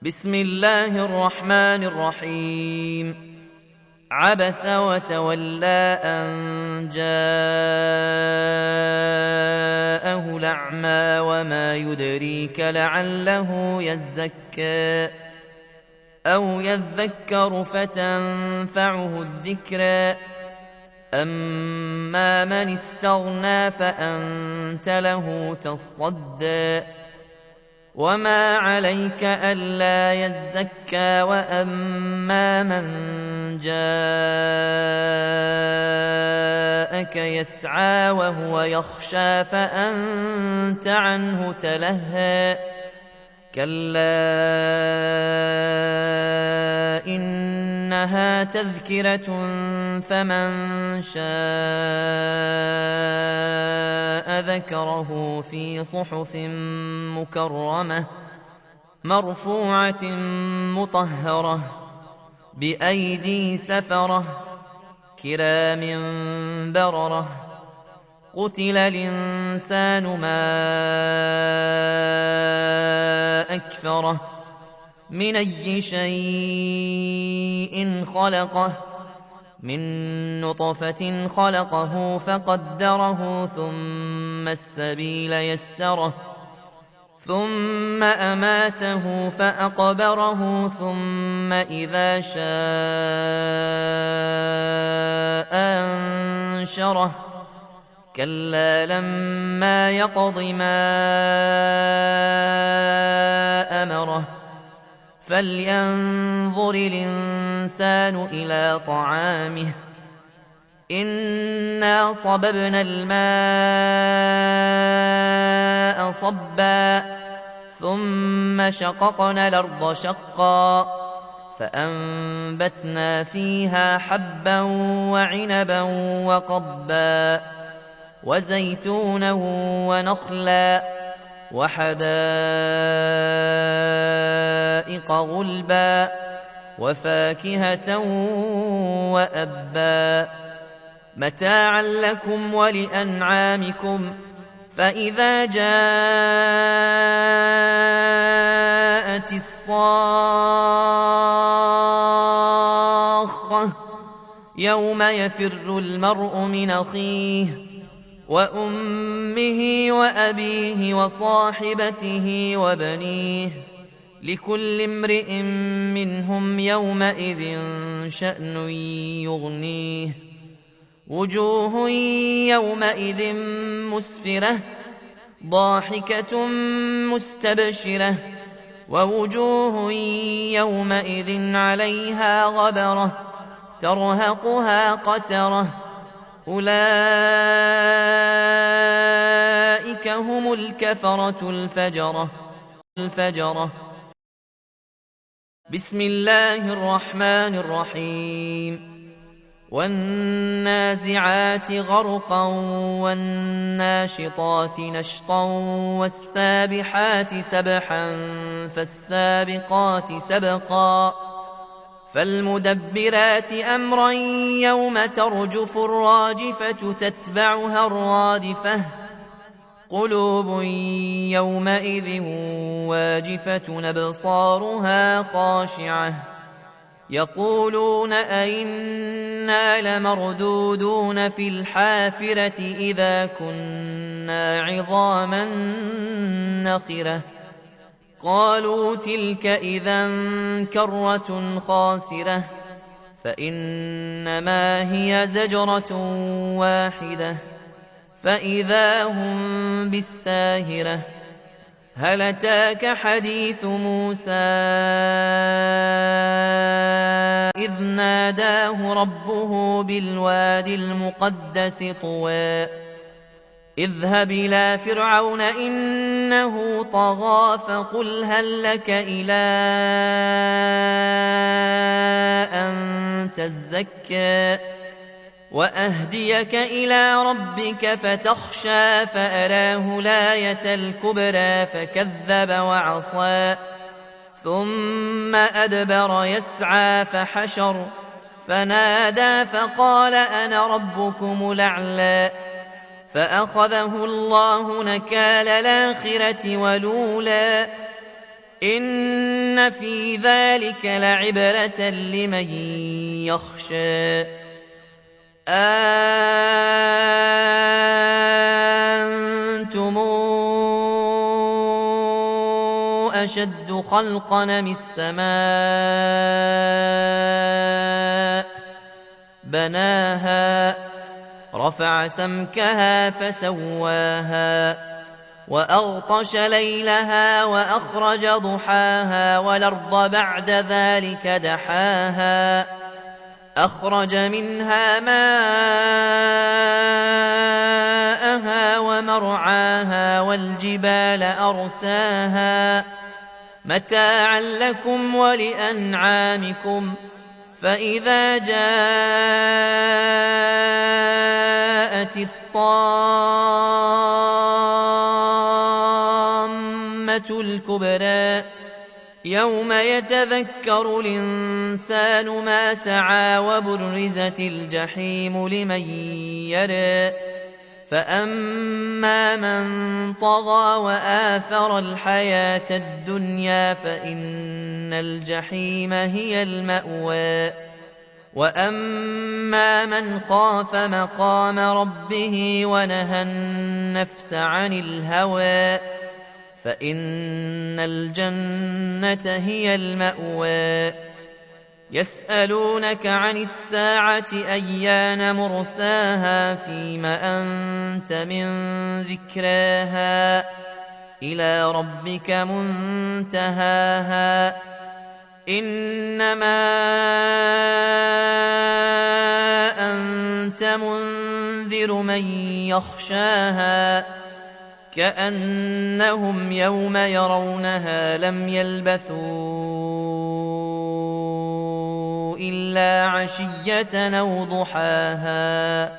بسم الله الرحمن الرحيم. عبس وتولى أن جاءه الأعمى وما يدريك لعله يزكى أو يذكر فتنفعه الذكرى أما من استغنى فأنت له تصدى وما عليك ألا يزكى وأما من جاءك يسعى وهو يخشى فأنت عنه تلهى كلا إنها تذكرة فمن شاء ذكره في صحف مكرمة مرفوعة مطهرة بأيدي سفرة كرام بررة قتل الإنسان ما أكفره من أي شيء خلقه من نطفة خلقه فقدره ثم السبيل يسره ثم أماته فأقبره ثم إذا شاء أنشره كلا لما يقض ما أمره فلينظر الإنسان إلى طعامه إنا صببنا الماء صبا ثم شققنا الأرض شقا فأنبتنا فيها حبا وعنبا وقضبا وزيتونا ونخلا وحدائق غلبا وفاكهة وأبا متاعا لكم ولأنعامكم فإذا جاءت الصاخة يوم يفر المرء من أخيه وأمه وأبيه وصاحبته وبنيه لكل امرئ منهم يومئذ شأن يغنيه وجوه يومئذ مسفرة ضاحكة مستبشرة ووجوه يومئذ عليها غبرة ترهقها قترة أولئك هم الكفرة الفجرة بسم الله الرحمن الرحيم والنازعات غرقا والناشطات نشطا والسابحات سبحا فالسابقات سبقا فالمدبرات أمرا يوم ترجف الراجفة تتبعها الرادفة قلوب يومئذ واجفة أبصارها خاشعة يقولون أئنا لمردودون في الحافرة إذا كنا عظاما نخرة قالوا تلك إذا كرة خاسرة فإنما هي زجرة واحدة فإذا هم بالساهرة هل أتاك حديث موسى إذ ناداه ربه بالوادي المقدس طوى اذهب إلى فرعون إنه طغى فقل هل لك إلى أن تزكى وأهديك إلى ربك فتخشى فأراه الآية الكبرى فكذب وعصى ثم أدبر يسعى فحشر فنادى فقال أنا ربكم الأعلى فأخذه الله نكال الآخرة والأولى إن إن في ذلك لعبرة لمن يخشى أأنتم أشد خلقا من السماء بناها رفع سمكها فسواها وأغطش ليلها وأخرج ضحاها والأرض بعد ذلك دحاها أخرج منها ماءها ومرعاها والجبال أرساها متاعا لكم ولأنعامكم فإذا جاءت الطامة الكبرى يوم يتذكر الإنسان ما سعى وبرزت الجحيم لمن يرى فأما من طغى وآثر الحياة الدنيا فإن الجحيم هي المأوى وأما من خاف مقام ربه ونهى النفس عن الهوى فإن الجنة هي المأوى يسألونك عن الساعة أيان مرساها فيم أنت من ذكراها إلى ربك منتهاها إنما أنت منذر من يخشاها كأنهم يوم يرونها لم يلبثوا إلا عشية أو ضحاها